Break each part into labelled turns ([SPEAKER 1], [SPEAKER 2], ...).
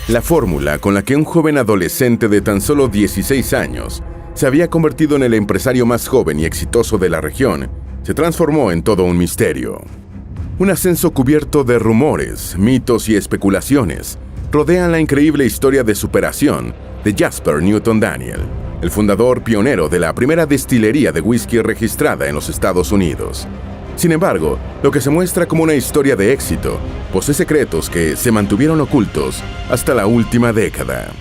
[SPEAKER 1] La fórmula con la que un joven adolescente de tan solo 16 años se había convertido en el empresario más joven y exitoso de la región se transformó en todo un misterio. Un ascenso cubierto de rumores, mitos y especulaciones rodean la increíble historia de superación de Jasper Newton Daniel, el fundador pionero de la primera destilería de whisky registrada en los Estados Unidos. Sin embargo, lo que se muestra como una historia de éxito posee secretos que se mantuvieron ocultos hasta la última década.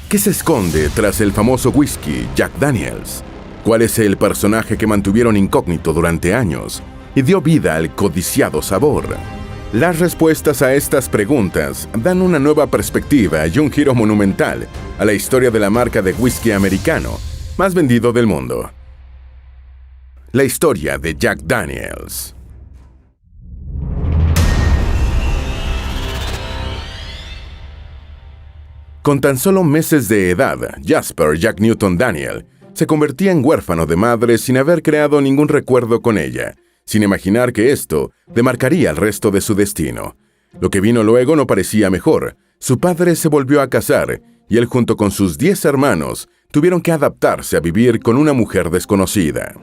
[SPEAKER 1] ¿Qué se esconde tras el famoso whisky Jack Daniel's? ¿Cuál es el personaje que mantuvieron incógnito durante años y dio vida al codiciado sabor? Las respuestas a estas preguntas dan una nueva perspectiva y un giro monumental a la historia de la marca de whisky americano más vendido del mundo. La historia de Jack Daniel's. Con tan solo meses de edad, Jasper Jack Newton Daniel se convertía en huérfano de madre sin haber creado ningún recuerdo con ella, sin imaginar que esto demarcaría el resto de su destino. Lo que vino luego no parecía mejor. Su padre se volvió a casar y él junto con sus 10 hermanos tuvieron que adaptarse a vivir con una mujer desconocida.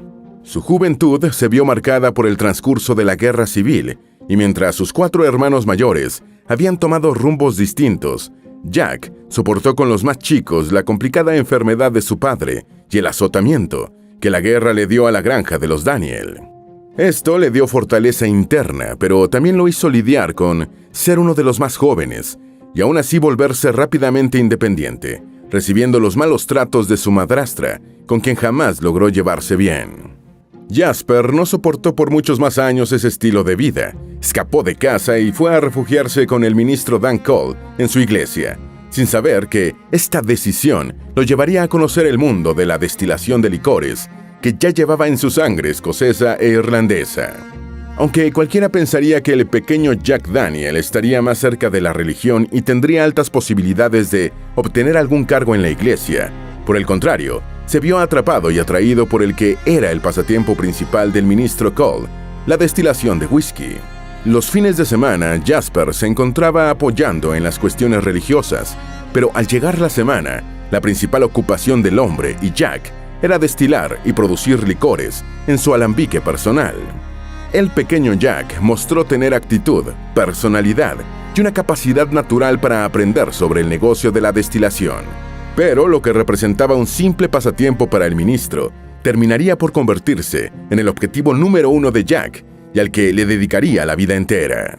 [SPEAKER 1] Su juventud se vio marcada por el transcurso de la Guerra Civil y mientras sus 4 hermanos mayores habían tomado rumbos distintos, Jack soportó con los más chicos la complicada enfermedad de su padre y el azotamiento que la guerra le dio a la granja de los Daniel. Esto le dio fortaleza interna, pero también lo hizo lidiar con ser uno de los más jóvenes y aún así volverse rápidamente independiente, recibiendo los malos tratos de su madrastra, con quien jamás logró llevarse bien. Jasper no soportó por muchos más años ese estilo de vida. Escapó de casa y fue a refugiarse con el ministro Dan Cole en su iglesia, sin saber que esta decisión lo llevaría a conocer el mundo de la destilación de licores que ya llevaba en su sangre escocesa e irlandesa. Aunque cualquiera pensaría que el pequeño Jack Daniel estaría más cerca de la religión y tendría altas posibilidades de obtener algún cargo en la iglesia, por el contrario, se vio atrapado y atraído por el que era el pasatiempo principal del ministro Cole, la destilación de whisky. Los fines de semana, Jasper se encontraba apoyando en las cuestiones religiosas, pero al llegar la semana, la principal ocupación del hombre y Jack era destilar y producir licores en su alambique personal. El pequeño Jack mostró tener actitud, personalidad y una capacidad natural para aprender sobre el negocio de la destilación. Pero lo que representaba un simple pasatiempo para el ministro terminaría por convertirse en el objetivo número 1 de Jack y al que le dedicaría la vida entera.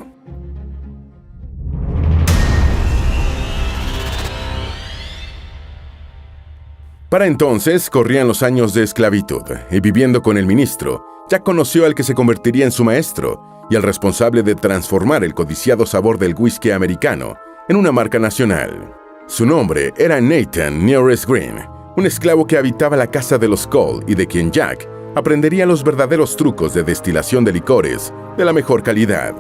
[SPEAKER 1] Para entonces corrían los años de esclavitud y viviendo con el ministro, Jack conoció al que se convertiría en su maestro y al responsable de transformar el codiciado sabor del whisky americano en una marca nacional. Su nombre era Nathan Nearest Green, un esclavo que habitaba la casa de los Cole y de quien Jack aprendería los verdaderos trucos de destilación de licores de la mejor calidad.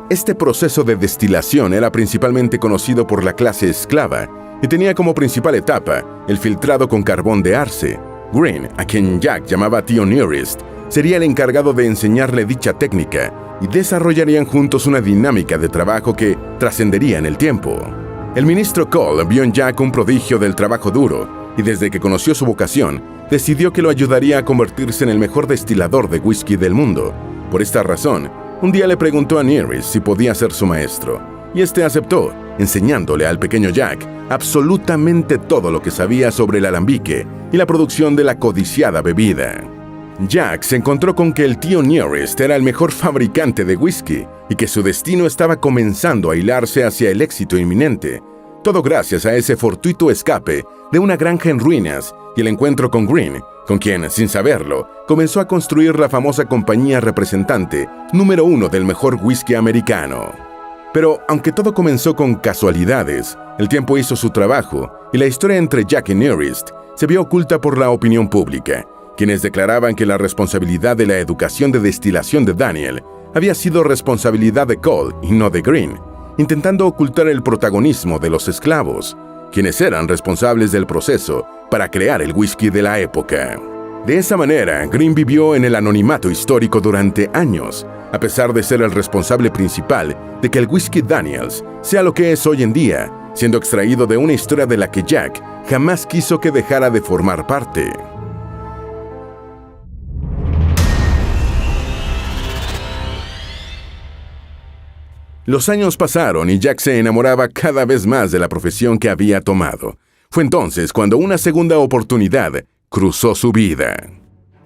[SPEAKER 1] Este proceso de destilación era principalmente conocido por la clase esclava y tenía como principal etapa el filtrado con carbón de arce. Green, a quien Jack llamaba Tío Nearest, sería el encargado de enseñarle dicha técnica y desarrollarían juntos una dinámica de trabajo que trascendería en el tiempo. El ministro Cole vio en Jack un prodigio del trabajo duro y desde que conoció su vocación, decidió que lo ayudaría a convertirse en el mejor destilador de whisky del mundo. Por esta razón, un día le preguntó a Nearest si podía ser su maestro, y este aceptó, enseñándole al pequeño Jack absolutamente todo lo que sabía sobre el alambique y la producción de la codiciada bebida. Jack se encontró con que el tío Nearest era el mejor fabricante de whisky y que su destino estaba comenzando a hilarse hacia el éxito inminente, todo gracias a ese fortuito escape de una granja en ruinas y el encuentro con Green, con quien, sin saberlo, comenzó a construir la famosa compañía representante número 1 del mejor whisky americano. Pero aunque todo comenzó con casualidades, el tiempo hizo su trabajo y la historia entre Jack y Nearest se vio oculta por la opinión pública, quienes declaraban que la responsabilidad de la educación de destilación de Daniel había sido responsabilidad de Cole y no de Green, intentando ocultar el protagonismo de los esclavos, quienes eran responsables del proceso para crear el whisky de la época. De esa manera, Green vivió en el anonimato histórico durante años, a pesar de ser el responsable principal de que el whisky Daniel's sea lo que es hoy en día, siendo extraído de una historia de la que Jack jamás quiso que dejara de formar parte. Los años pasaron y Jack se enamoraba cada vez más de la profesión que había tomado. Fue entonces cuando una segunda oportunidad cruzó su vida.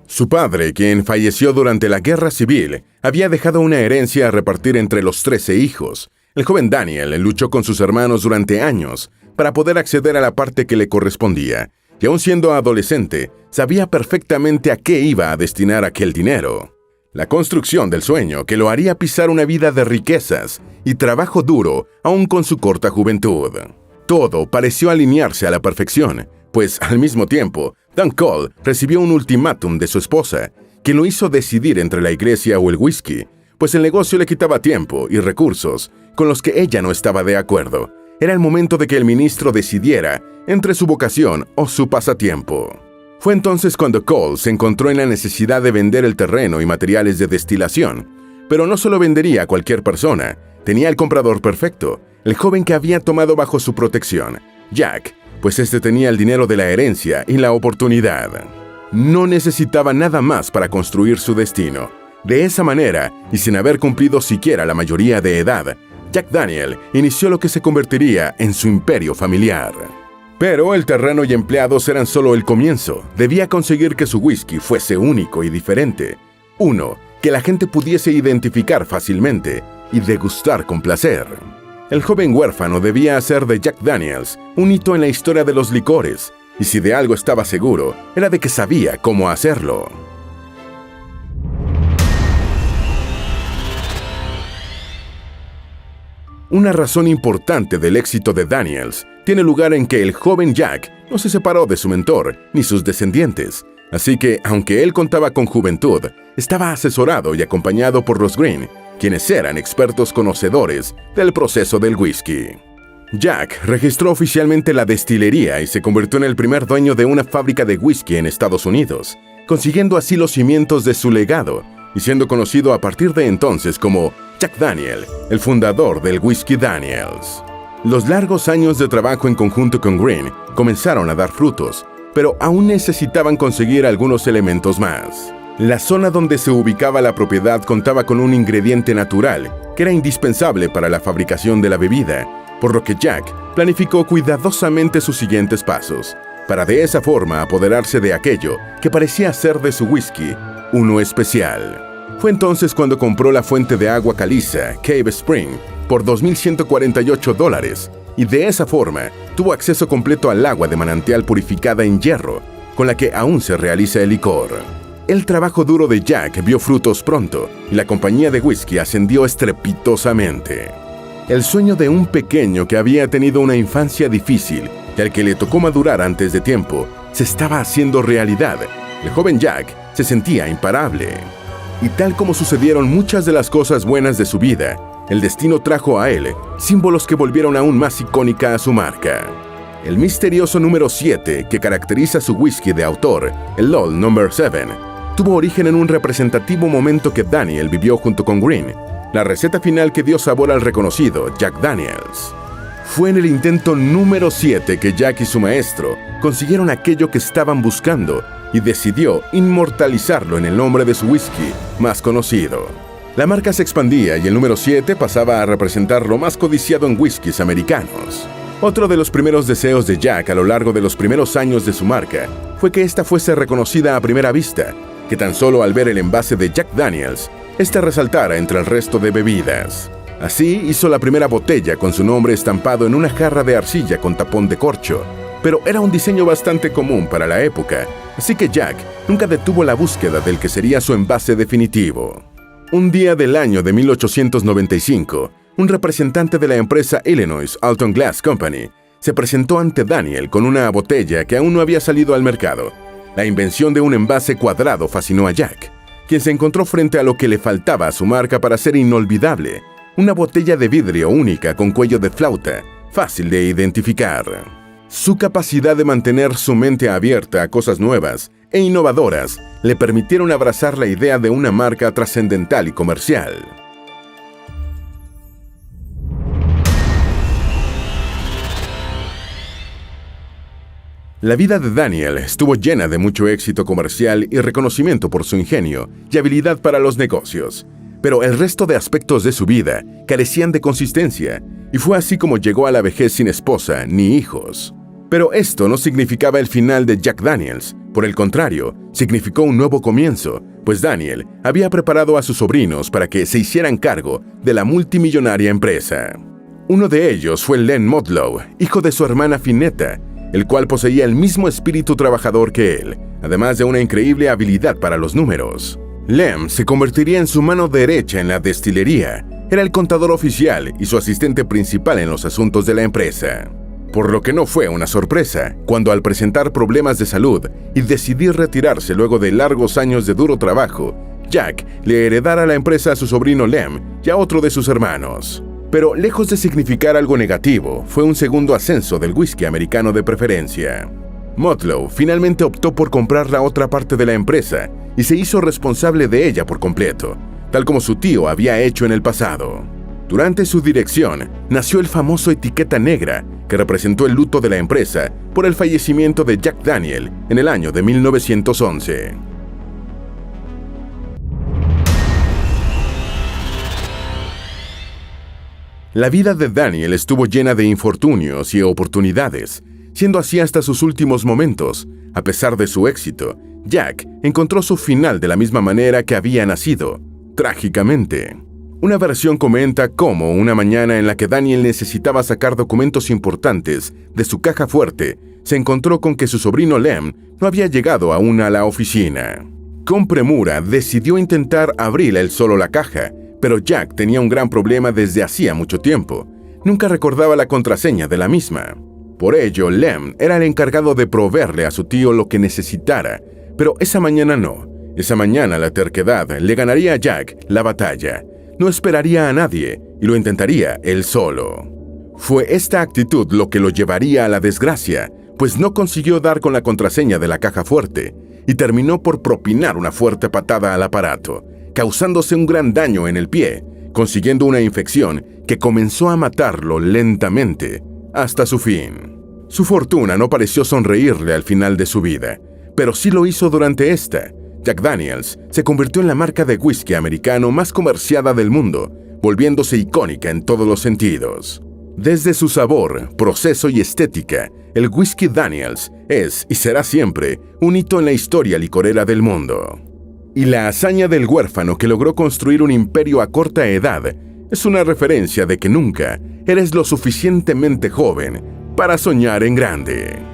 [SPEAKER 1] Su padre, quien falleció durante la Guerra Civil, había dejado una herencia a repartir entre los 13 hijos. El joven Daniel luchó con sus hermanos durante años para poder acceder a la parte que le correspondía, y aun siendo adolescente, sabía perfectamente a qué iba a destinar aquel dinero. La construcción del sueño que lo haría pisar una vida de riquezas y trabajo duro aún con su corta juventud. Todo pareció alinearse a la perfección, pues al mismo tiempo, Dan Cole recibió un ultimátum de su esposa, que lo hizo decidir entre la iglesia o el whisky, pues el negocio le quitaba tiempo y recursos con los que ella no estaba de acuerdo. Era el momento de que el ministro decidiera entre su vocación o su pasatiempo. Fue entonces cuando Cole se encontró en la necesidad de vender el terreno y materiales de destilación, pero no solo vendería a cualquier persona, tenía el comprador perfecto, el joven que había tomado bajo su protección, Jack, pues este tenía el dinero de la herencia y la oportunidad. No necesitaba nada más para construir su destino. De esa manera, y sin haber cumplido siquiera la mayoría de edad, Jack Daniel inició lo que se convertiría en su imperio familiar. Pero el terreno y empleados eran solo el comienzo. Debía conseguir que su whisky fuese único y diferente. Uno, que la gente pudiese identificar fácilmente y degustar con placer. El joven huérfano debía hacer de Jack Daniels un hito en la historia de los licores, y si de algo estaba seguro, era de que sabía cómo hacerlo. Una razón importante del éxito de Daniels tiene lugar en que el joven Jack no se separó de su mentor ni sus descendientes, así que, aunque él contaba con juventud, estaba asesorado y acompañado por los Green, quienes eran expertos conocedores del proceso del whisky. Jack registró oficialmente la destilería y se convirtió en el primer dueño de una fábrica de whisky en Estados Unidos, consiguiendo así los cimientos de su legado y siendo conocido a partir de entonces como Jack Daniel, el fundador del Whisky Daniels. Los largos años de trabajo en conjunto con Green comenzaron a dar frutos, pero aún necesitaban conseguir algunos elementos más. La zona donde se ubicaba la propiedad contaba con un ingrediente natural que era indispensable para la fabricación de la bebida, por lo que Jack planificó cuidadosamente sus siguientes pasos, para de esa forma apoderarse de aquello que parecía ser de su whisky, uno especial. Fue entonces cuando compró la fuente de agua caliza, Cave Spring, por $2,148, y de esa forma tuvo acceso completo al agua de manantial purificada en hierro, con la que aún se realiza el licor. El trabajo duro de Jack vio frutos pronto, y la compañía de whisky ascendió estrepitosamente. El sueño de un pequeño que había tenido una infancia difícil y al que le tocó madurar antes de tiempo, se estaba haciendo realidad. El joven Jack se sentía imparable. Y tal como sucedieron muchas de las cosas buenas de su vida, el destino trajo a él símbolos que volvieron aún más icónica a su marca. El misterioso número 7, que caracteriza su whisky de autor, el Lol No. 7, tuvo origen en un representativo momento que Daniel vivió junto con Green, la receta final que dio sabor al reconocido Jack Daniels. Fue en el intento número 7 que Jack y su maestro consiguieron aquello que estaban buscando y decidió inmortalizarlo en el nombre de su whisky más conocido. La marca se expandía y el número 7 pasaba a representar lo más codiciado en whiskies americanos. Otro de los primeros deseos de Jack a lo largo de los primeros años de su marca fue que ésta fuese reconocida a primera vista, que tan solo al ver el envase de Jack Daniels, ésta resaltara entre el resto de bebidas. Así hizo la primera botella con su nombre estampado en una jarra de arcilla con tapón de corcho, pero era un diseño bastante común para la época, así que Jack nunca detuvo la búsqueda del que sería su envase definitivo. Un día del año de 1895, un representante de la empresa Illinois Alton Glass Company se presentó ante Daniel con una botella que aún no había salido al mercado. La invención de un envase cuadrado fascinó a Jack, quien se encontró frente a lo que le faltaba a su marca para ser inolvidable: una botella de vidrio única con cuello de flauta, fácil de identificar. Su capacidad de mantener su mente abierta a cosas nuevas e innovadoras le permitieron abrazar la idea de una marca trascendental y comercial. La vida de Daniel estuvo llena de mucho éxito comercial y reconocimiento por su ingenio y habilidad para los negocios, pero el resto de aspectos de su vida carecían de consistencia, y fue así como llegó a la vejez sin esposa ni hijos. Pero esto no significaba el final de Jack Daniels. Por el contrario, significó un nuevo comienzo, pues Daniel había preparado a sus sobrinos para que se hicieran cargo de la multimillonaria empresa. Uno de ellos fue Len Modlow, hijo de su hermana Finetta, el cual poseía el mismo espíritu trabajador que él, además de una increíble habilidad para los números. Lem se convertiría en su mano derecha en la destilería, era el contador oficial y su asistente principal en los asuntos de la empresa. Por lo que no fue una sorpresa cuando, al presentar problemas de salud y decidir retirarse luego de largos años de duro trabajo, Jack le heredara la empresa a su sobrino Lem y a otro de sus hermanos. Pero lejos de significar algo negativo, fue un segundo ascenso del whisky americano de preferencia. Modlow finalmente optó por comprar la otra parte de la empresa y se hizo responsable de ella por completo, tal como su tío había hecho en el pasado. Durante su dirección, nació el famoso Etiqueta Negra, que representó el luto de la empresa por el fallecimiento de Jack Daniel en el año de 1911. La vida de Daniel estuvo llena de infortunios y oportunidades, siendo así hasta sus últimos momentos. A pesar de su éxito, Jack encontró su final de la misma manera que había nacido, trágicamente. Una versión comenta cómo una mañana en la que Daniel necesitaba sacar documentos importantes de su caja fuerte, se encontró con que su sobrino Lem no había llegado aún a la oficina. Con premura, decidió intentar abrir él solo la caja, pero Jack tenía un gran problema desde hacía mucho tiempo. Nunca recordaba la contraseña de la misma. Por ello, Lem era el encargado de proveerle a su tío lo que necesitara, pero esa mañana no. Esa mañana la terquedad le ganaría a Jack la batalla. No esperaría a nadie y lo intentaría él solo. Fue esta actitud lo que lo llevaría a la desgracia, pues no consiguió dar con la contraseña de la caja fuerte y terminó por propinar una fuerte patada al aparato, causándose un gran daño en el pie, consiguiendo una infección que comenzó a matarlo lentamente hasta su fin. Su fortuna no pareció sonreírle al final de su vida, pero sí lo hizo durante esta. Jack Daniels se convirtió en la marca de whisky americano más comerciada del mundo, volviéndose icónica en todos los sentidos. Desde su sabor, proceso y estética, el whisky Daniels es y será siempre un hito en la historia licorera del mundo. Y la hazaña del huérfano que logró construir un imperio a corta edad es una referencia de que nunca eres lo suficientemente joven para soñar en grande.